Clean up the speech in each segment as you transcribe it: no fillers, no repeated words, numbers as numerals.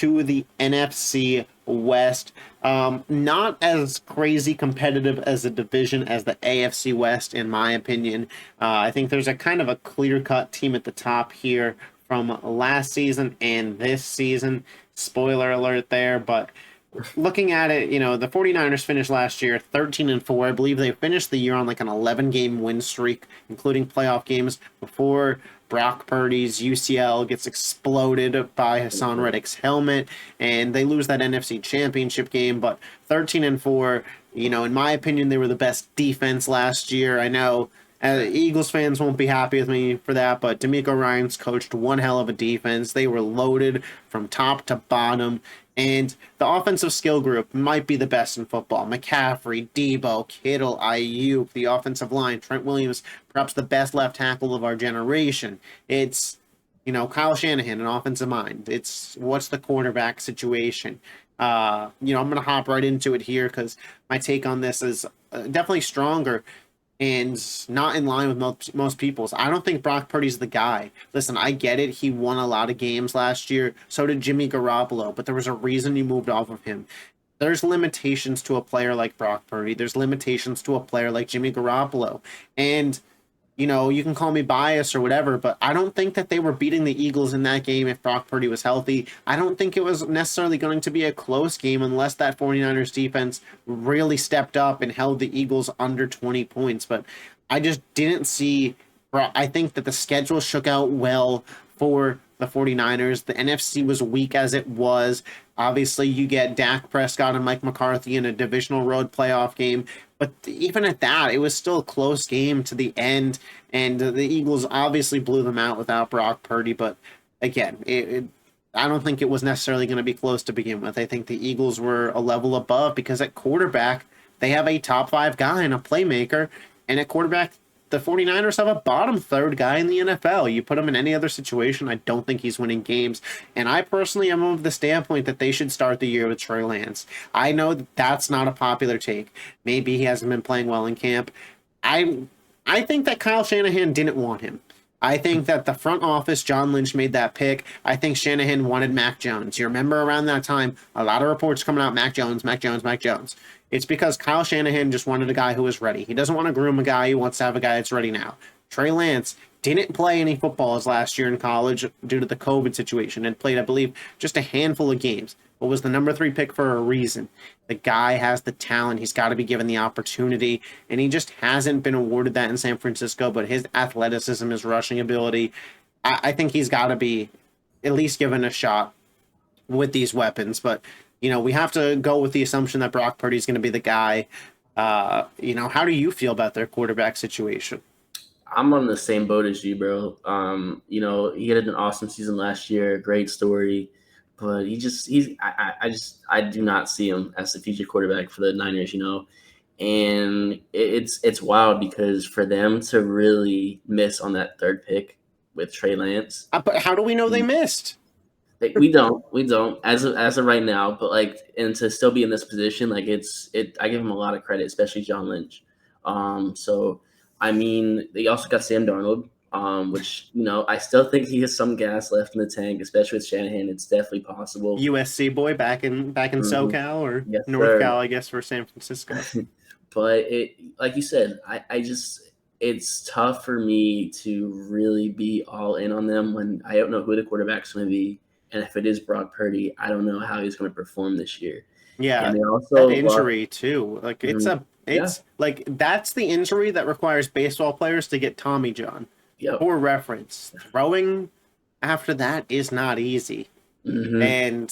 to the NFC West. Not as crazy competitive as a division as the AFC West, in my opinion. I think there's a kind of a clear-cut team at the top here from last season and this season. Spoiler alert there, but looking at it, the 49ers finished last year 13-4. I believe they finished the year on like an 11-game win streak, including playoff games before Brock Purdy's UCL gets exploded by Hassan Reddick's helmet, and they lose that NFC Championship game. But 13-4, in my opinion, they were the best defense last year. I know Eagles fans won't be happy with me for that, but D'Amico Ryans coached one hell of a defense. They were loaded from top to bottom, and the offensive skill group might be the best in football. McCaffrey, Debo, Kittle, Ayuk, the offensive line, Trent Williams, perhaps the best left tackle of our generation. It's, Kyle Shanahan, an offensive mind. It's what's the quarterback situation. I'm going to hop right into it here because my take on this is definitely stronger and not in line with most people's. I don't think Brock Purdy's the guy. Listen, I get it. He won a lot of games last year. So did Jimmy Garoppolo, but there was a reason you moved off of him. There's limitations to a player like Brock Purdy. There's limitations to a player like Jimmy Garoppolo. And you can call me biased or whatever, but I don't think that they were beating the Eagles in that game if Brock Purdy was healthy. I don't think it was necessarily going to be a close game unless that 49ers defense really stepped up and held the Eagles under 20 points. But I just didn't see. I think that the schedule shook out well for the 49ers. The NFC was weak as it was. Obviously, you get Dak Prescott and Mike McCarthy in a divisional road playoff game. But even at that, it was still a close game to the end, and the Eagles obviously blew them out without Brock Purdy. But again, I don't think it was necessarily going to be close to begin with. I think the Eagles were a level above because at quarterback, they have a top 5 guy and a playmaker, and at quarterback, the 49ers have a bottom third guy in the NFL. You put him in any other situation, I don't think he's winning games. And I personally am of the standpoint that they should start the year with Trey Lance. I know that's not a popular take. Maybe he hasn't been playing well in camp. I think that Kyle Shanahan didn't want him. I think that the front office, John Lynch, made that pick. I think Shanahan wanted Mac Jones. You remember around that time, a lot of reports coming out, Mac Jones, Mac Jones, Mac Jones. It's because Kyle Shanahan just wanted a guy who was ready. He doesn't want to groom a guy. He wants to have a guy that's ready now. Trey Lance didn't play any football his last year in college due to the COVID situation and played, I believe, just a handful of games, but was the number 3 pick for a reason. The guy has the talent. He's got to be given the opportunity, and he just hasn't been awarded that in San Francisco, but his athleticism, his rushing ability, I think he's got to be at least given a shot with these weapons. But we have to go with the assumption that Brock Purdy is going to be the guy. How do you feel about their quarterback situation? I'm on the same boat as you, bro. He had an awesome season last year, great story, but I do not see him as the future quarterback for the Niners, and it's wild because for them to really miss on that third pick with Trey Lance. But how do we know they missed? We don't as of right now, but and to still be in this position, I give him a lot of credit, especially John Lynch. So I mean, they also got Sam Darnold, which I still think he has some gas left in the tank, especially with Shanahan. It's definitely possible. USC boy back in SoCal or yes, North sir. Cal, I guess, for San Francisco. But like you said, it's tough for me to really be all in on them when I don't know who the quarterback's going to be. And if it is Brock Purdy, I don't know how he's going to perform this year. Yeah, and they also that injury too. Like that's the injury that requires baseball players to get Tommy John. Yep. For reference, throwing after that is not easy. Mm-hmm. And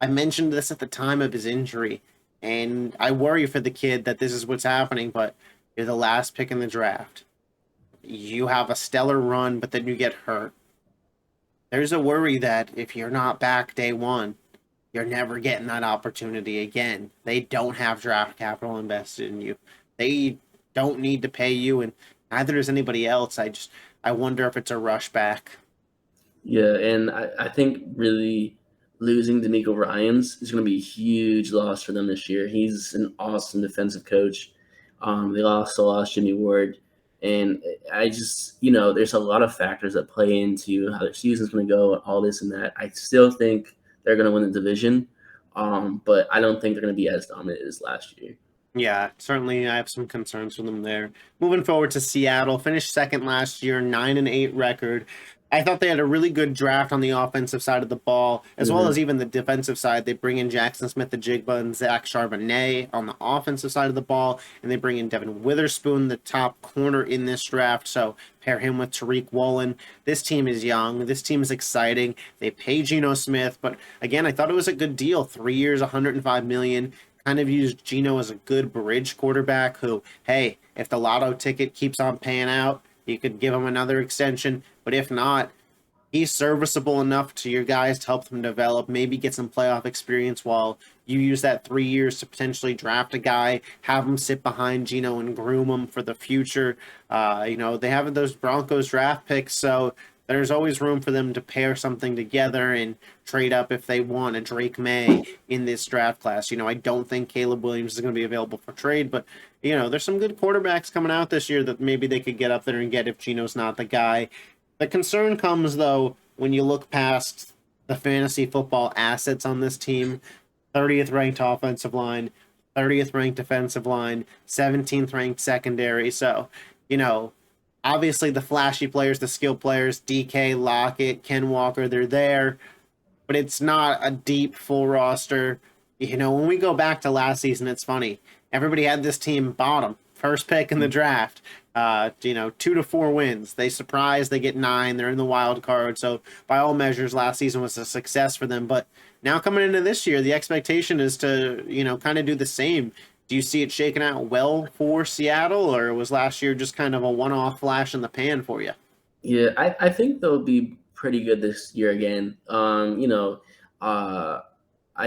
I mentioned this at the time of his injury, and I worry for the kid that this is what's happening. But you're the last pick in the draft. You have a stellar run, but then you get hurt. There's a worry that if you're not back day one, you're never getting that opportunity again. They don't have draft capital invested in you. They don't need to pay you, and neither does anybody else. I wonder if it's a rush back. Yeah, and I think really losing D'Amico Ryans is going to be a huge loss for them this year. He's an awesome defensive coach. They also lost Jimmy Ward. And I just, there's a lot of factors that play into how their season's going to go, all this and that. I still think they're going to win the division, but I don't think they're going to be as dominant as last year. Yeah, certainly I have some concerns for them there. Moving forward to Seattle, finished second last year, 9-8 record. I thought they had a really good draft on the offensive side of the ball, as well Mm-hmm. as even the defensive side. They bring in Jackson Smith-Njigba and Zach Charbonnet on the offensive side of the ball, and they bring in Devin Witherspoon, the top corner in this draft. So pair him with Tariq Woolen. This team is young. This team is exciting. They pay Geno Smith, but again, I thought it was a good deal. 3 years, $105 million. Kind of used Geno as a good bridge quarterback who, hey, if the lotto ticket keeps on paying out, you could give him another extension. But if not, he's serviceable enough to your guys to help them develop, maybe get some playoff experience while you use that 3 years to potentially draft a guy, have him sit behind Geno and groom him for the future. They have those Broncos draft picks, so there's always room for them to pair something together and trade up if they want a Drake May in this draft class. I don't think Caleb Williams is going to be available for trade, but there's some good quarterbacks coming out this year that maybe they could get up there and get if Geno's not the guy. The concern comes, though, when you look past the fantasy football assets on this team. 30th ranked offensive line, 30th ranked defensive line, 17th ranked secondary. So, obviously the flashy players, the skill players, DK, Lockett, Ken Walker, they're there, but it's not a deep, full roster. When we go back to last season, it's funny. Everybody had this team bottom, first pick in the draft. 2 to 4 wins. They surprise, they get 9. They're in the wild card. So by all measures, last season was a success for them. But now coming into this year, the expectation is to, kind of do the same. Do you see it shaking out well for Seattle, or was last year just kind of a one-off flash in the pan for you? Yeah, I think they'll be pretty good this year again. I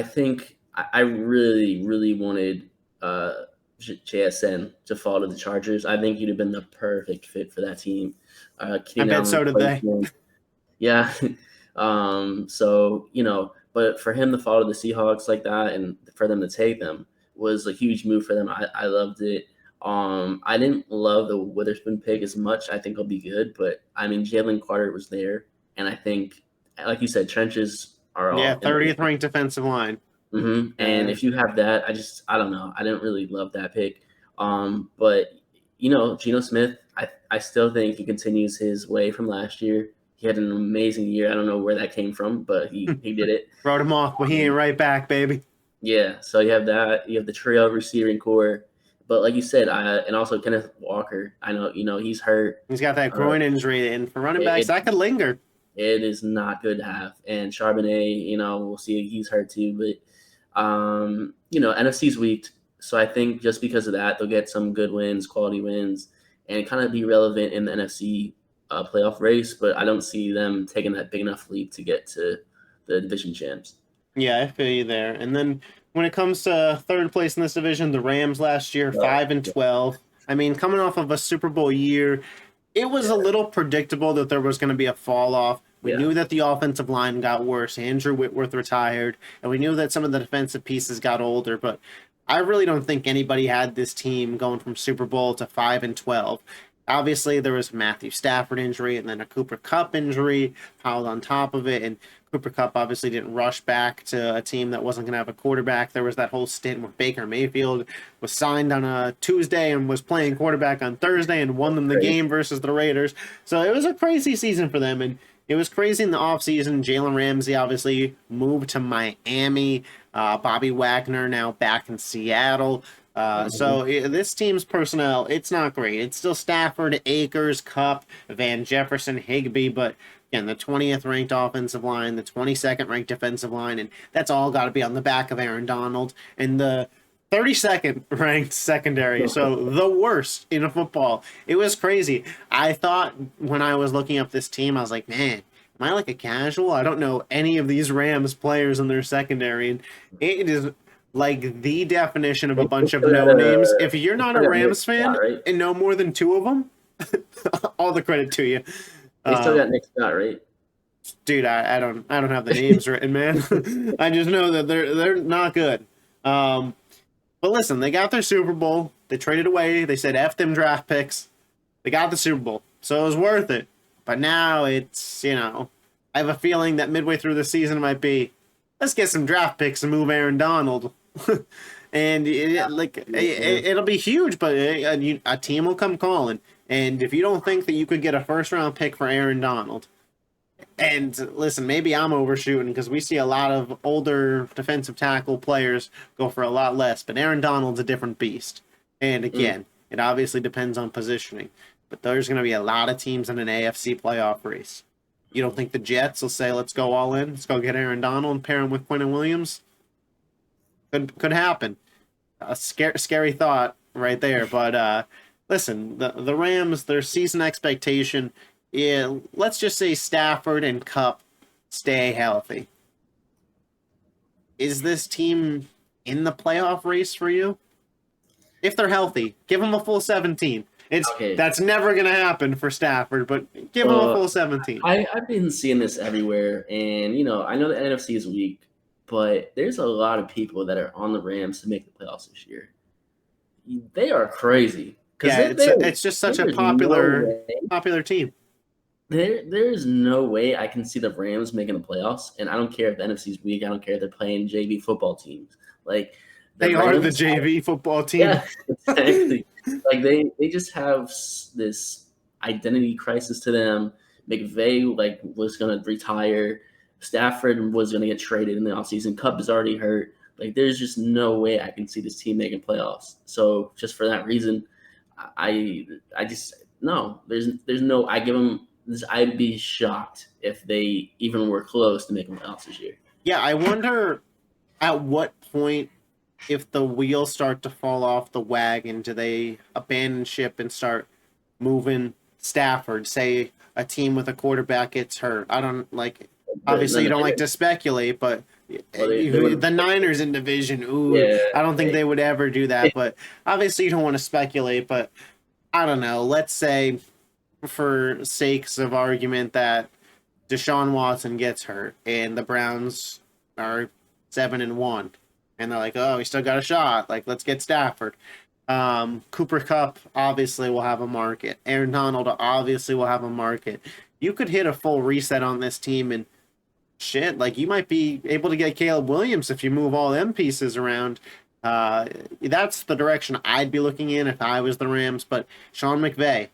think I really, really wanted JSN to fall to the Chargers. I think he'd have been the perfect fit for that team. I bet so did they. Yeah. But for him to fall to the Seahawks like that and for them to take them was a huge move for them. I loved it. I didn't love the Witherspoon pick as much. I think he'll be good, but I mean, Jalen Carter was there, and I think, like you said, trenches are all 30th ranked defensive line. Mm-hmm. And if you have that, I don't know. I didn't really love that pick. But Geno Smith, I still think he continues his way from last year. He had an amazing year. I don't know where that came from, but he did it. Wrote him off, but he ain't right back, baby. Yeah. So you have that. You have the trio receiving core. But like you said, and also Kenneth Walker. I know, he's hurt. He's got that groin injury, and for running backs, that could linger. It is not good to have. And Charbonnet, we'll see, he's hurt too. But NFC's weak, so I think just because of that, they'll get some good wins, quality wins, and kind of be relevant in the NFC playoff race. But I don't see them taking that big enough leap to get to the division champs. Yeah, I feel you there. And then when it comes to third place in this division, the Rams last year, 5-12. I mean, coming off of a Super Bowl year, it was a little predictable that there was going to be a fall off. We knew that the offensive line got worse. Andrew Whitworth retired, and we knew that some of the defensive pieces got older. But I really don't think anybody had this team going from Super Bowl to 5-12. Obviously, there was a Matthew Stafford injury and then a Cooper Kupp injury piled on top of it. And Cooper Kupp obviously didn't rush back to a team that wasn't going to have a quarterback. There was that whole stint where Baker Mayfield was signed on a Tuesday and was playing quarterback on Thursday and won them the game versus the Raiders. So it was a crazy season for them. And it was crazy in the offseason. Jalen Ramsey obviously moved to Miami. Bobby Wagner now back in Seattle. So this team's personnel, it's not great. It's still Stafford, Akers, Kupp, Van Jefferson, Higbee, but again, the 20th ranked offensive line, the 22nd ranked defensive line, and that's all got to be on the back of Aaron Donald, and the 32nd ranked secondary, so the worst in a football. It was crazy. I thought when I was looking up this team, I was like, man, am I like a casual? I don't know any of these Rams players in their secondary, and it is like the definition of a bunch of no names. If you're not a Rams fan and know more than 2 of them, all the credit to you. They still got Nick Scott, right? Dude, I don't have the names written, man. I just know that they're not good. But listen, they got their Super Bowl. They traded away. They said F them draft picks. They got the Super Bowl, so it was worth it. But now it's, I have a feeling that midway through the season it might be, let's get some draft picks and move Aaron Donald. And it'll be huge, but a team will come calling. And if you don't think that you could get a first round pick for Aaron Donald, and listen, maybe I'm overshooting because we see a lot of older defensive tackle players go for a lot less, but Aaron Donald's a different beast. And again, it obviously depends on positioning, but there's going to be a lot of teams in an AFC playoff race. You don't think the Jets will say, let's go all in, let's go get Aaron Donald and pair him with Quentin Williams? Could happen. A scary thought right there. But listen, the Rams, their season expectation, let's just say Stafford and Kupp stay healthy. Is this team in the playoff race for you? If they're healthy, give them a full 17. That's never going to happen for Stafford, but give them a full 17. I've been seeing this everywhere, and I know the NFC is weak, but there's a lot of people that are on the Rams to make the playoffs this year. They are crazy. Yeah, it's just such a popular team. There's no way I can see the Rams making the playoffs, and I don't care if the NFC is weak. I don't care if they're playing JV football teams. Like they are the JV football team. Yeah, exactly. Like they just have this identity crisis to them. McVay was gonna retire. Stafford was gonna get traded in the offseason. Kupp is already hurt. Like there's just no way I can see this team making playoffs. So just for that reason, I just no. There's no. I give them. I'd be shocked if they even were close to making playoffs this year. Yeah, I wonder at what point, if the wheels start to fall off the wagon, do they abandon ship and start moving Stafford? Say a team with a quarterback gets hurt. I don't like. Obviously, you don't like to speculate, but the Niners in division. Ooh, yeah, I don't think they would ever do that. But obviously, you don't want to speculate. But I don't know. Let's say, for sakes of argument, that Deshaun Watson gets hurt and the Browns are 7-1, and they're like, oh, we still got a shot. Like, let's get Stafford. Cooper Kupp obviously will have a market. Aaron Donald obviously will have a market. You could hit a full reset on this team and shit, like you might be able to get Caleb Williams if you move all them pieces around. That's the direction I'd be looking in if I was the Rams. But Sean McVay,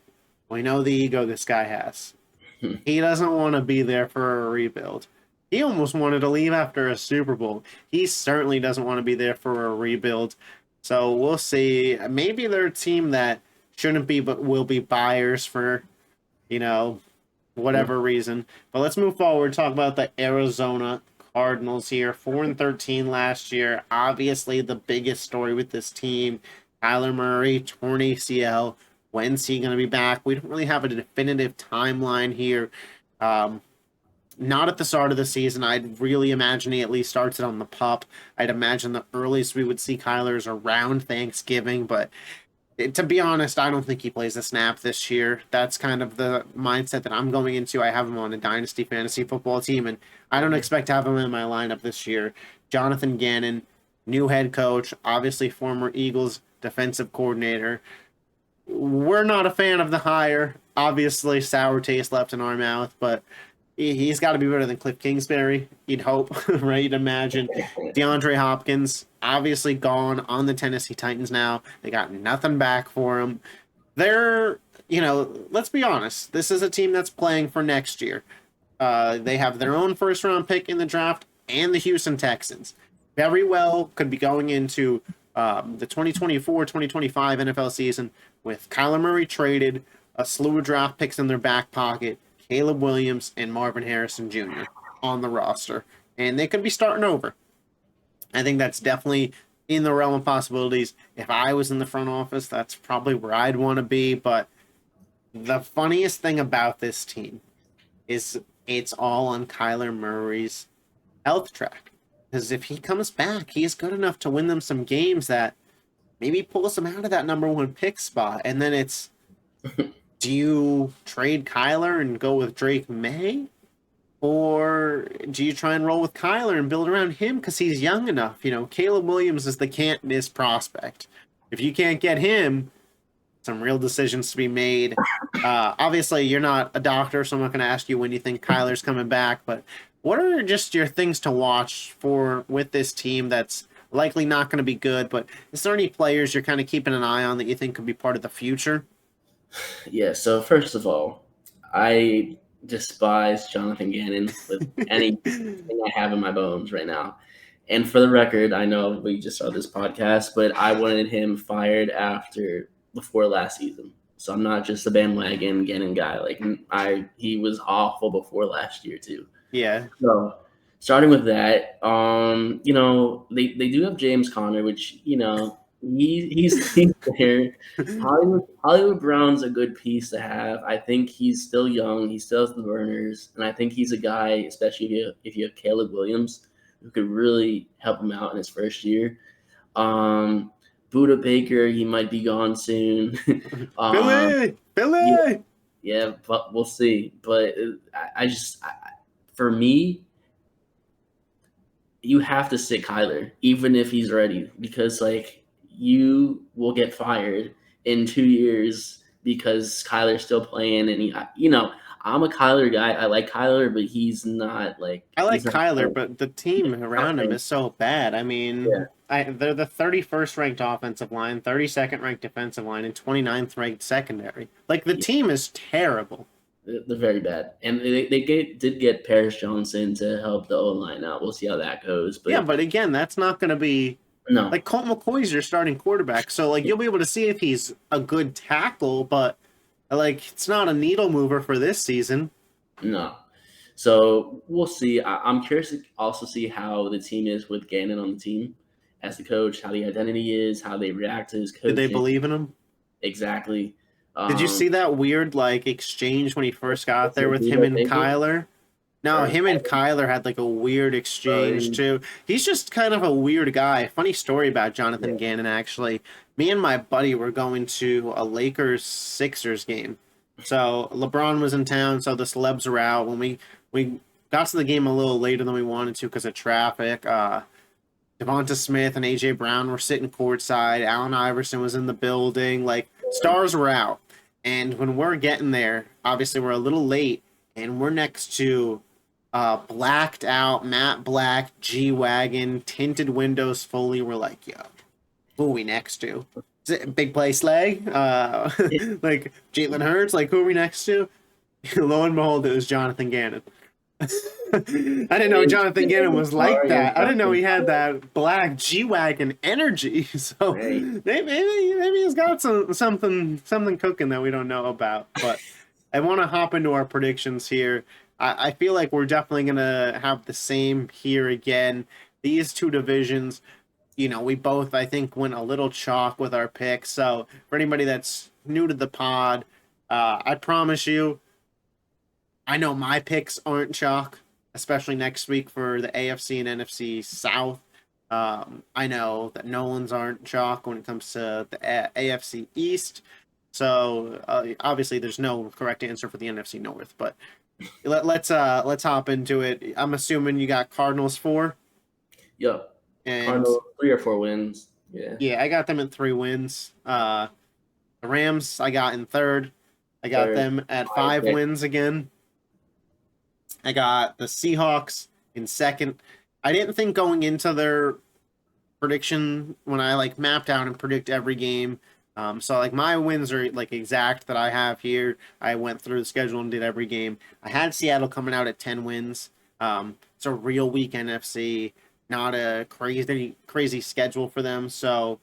we know the ego this guy has. He doesn't want to be there for a rebuild. He almost wanted to leave after a Super Bowl. He certainly doesn't want to be there for a rebuild. So we'll see. Maybe they're a team that shouldn't be, but will be buyers for, whatever reason. But let's move forward. Talk about the Arizona Cardinals here. 4-13 last year. Obviously, the biggest story with this team. Kyler Murray, torn ACL. When's he going to be back? We don't really have a definitive timeline here. Not at the start of the season. I'd really imagine he at least starts it on the pup. I'd imagine the earliest we would see Kyler's around Thanksgiving, but to be honest, I don't think he plays a snap this year. That's kind of the mindset that I'm going into. I have him on a dynasty fantasy football team, and I don't expect to have him in my lineup this year. Jonathan Gannon, new head coach, obviously former Eagles defensive coordinator. We're not a fan of the hire. Obviously, sour taste left in our mouth, but he's got to be better than Cliff Kingsbury, you'd hope, right? You'd imagine. DeAndre Hopkins, obviously gone on the Tennessee Titans now. They got nothing back for him. They're, let's be honest. This is a team that's playing for next year. They have their own first-round pick in the draft and the Houston Texans. Very well could be going into the 2024-2025 NFL season with Kyler Murray traded, a slew of draft picks in their back pocket, Caleb Williams and Marvin Harrison Jr. on the roster. And they could be starting over. I think that's definitely in the realm of possibilities. If I was in the front office, that's probably where I'd want to be. But the funniest thing about this team is it's all on Kyler Murray's health track. Because if he comes back, he's good enough to win them some games that maybe pulls them out of that number one pick spot. And then it's, do you trade Kyler and go with Drake May? Or do you try and roll with Kyler and build around him because he's young enough? Caleb Williams is the can't miss prospect. If you can't get him some real decisions to be made. Obviously, you're not a doctor, so I'm not going to ask you when you think Kyler's coming back. But what are just your things to watch for with this team that's likely not going to be good? But is there any players you're kind of keeping an eye on that you think could be part of the future? Yeah. So first of all, I despise Jonathan Gannon with anything I have in my bones right now. And for the record, I know we just saw this podcast, but I wanted him fired after before last season. So I'm not just a bandwagon Gannon guy. Like he was awful before last year too. Yeah, So starting with that, they do have James Conner, which he's there. Hollywood Brown's a good piece to have. I think he's still young. He still has the burners, and I think he's a guy, especially if you have Caleb Williams, who could really help him out in his first year. Buda Baker, he might be gone soon. Billy, Yeah, Billy. yeah, but we'll see. But for me, you have to sit Kyler, even if he's ready, because like you will get fired in 2 years because Kyler's still playing, and I'm a Kyler guy. I like Kyler, but he's not like I he's like not Kyler, playing. but the team around him is so bad. I Yeah, mean, they're the 31st ranked offensive line, 32nd ranked defensive line, and 29th ranked secondary. Like the yeah, team is terrible. they're very bad, and did get Paris Johnson to help the O line out. We'll see how that goes, Yeah, but but again, that's not going to be no, like Colt McCoy's your starting quarterback. So like yeah, you'll be able to see if he's a good tackle, but like it's not a needle mover for this season. no. So we'll see. I'm curious to also see how the team is with Gannon on the team as the coach, how the identity is, how they react to his Did they coaching. believe in him? Exactly. Did you Um, see that weird like exchange when he first got there with him Buda and Baker Kyler? No, or him and Kyler had like a weird exchange Kyler, too. He's just kind of a weird guy. Funny story about yeah, Jonathan Gannon actually. Me and my buddy were going to a Lakers Sixers game. So LeBron was in town, so the celebs were out. When we got to the game a little later than we wanted to because of traffic, Devonta Smith and AJ Brown were sitting courtside. Allen Iverson was in the building. Like stars were out. And when we're getting there, obviously we're a little late, and we're next to blacked out matte black G wagon, tinted windows fully. We're like, yo, who are we next to? Is it Big Play Slay? Like Jalen Hurts? Like who are we next to? Lo and behold, it was Jonathan Gannon. I didn't know Jonathan Gannon was like that. I didn't know he had that black G wagon energy. So Hey, maybe he's got something cooking that we don't know about. But I want to hop into our predictions here. I feel like we're definitely gonna have the same here again. These two divisions, we both I think went a little chalk with our picks. So for anybody that's new to the pod, I promise you I know my picks aren't chalk, especially next week for the AFC and NFC South. I know that Nolan's aren't chalk when it comes to the AFC East. So obviously, there's no correct answer for the NFC North. But let's hop into it. I'm assuming you got Cardinals 4, yo, and Cardinals 3 or 4 wins. Yeah, yeah, I got them at 3 wins. The Rams I got in third. I got third. them at I 5 wins again. I got the Seahawks in second. I didn't think going into their prediction when I like mapped out and predict every game. So like my wins are like exact that I have here. I went through the schedule and did every game. I had Seattle coming out at 10 wins. It's a real weak NFC, not a crazy schedule for them. So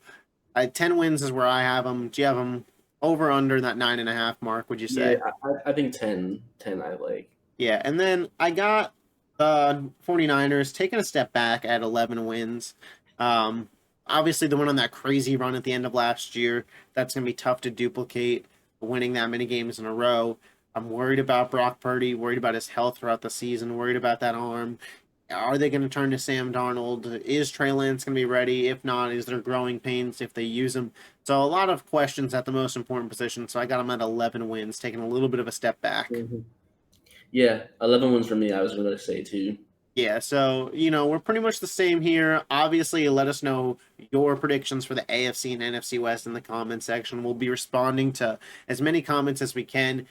10 wins is where I have them. Do you have them over under that 9.5 mark? Would you yeah, say? I think 10 I like. Yeah, and then I got the 49ers taking a step back at 11 wins. Um, Obviously, they went on that crazy run at the end of last year. That's going to be tough to duplicate, winning that many games in a row. I'm worried about Brock Purdy, worried about his health throughout the season, worried about that arm. Are they going to turn to Sam Darnold? Is Trey Lance going to be ready? If not, is there growing pains if they use him? So a lot of questions at the most important position. So I got him at 11 wins, taking a little bit of a step back. Mhm. Yeah, 11 wins for me. I was going to say too. Yeah, so we're pretty much the same here. Obviously, let us know your predictions for the AFC and NFC West in the comment section. We'll be responding to as many comments as we can.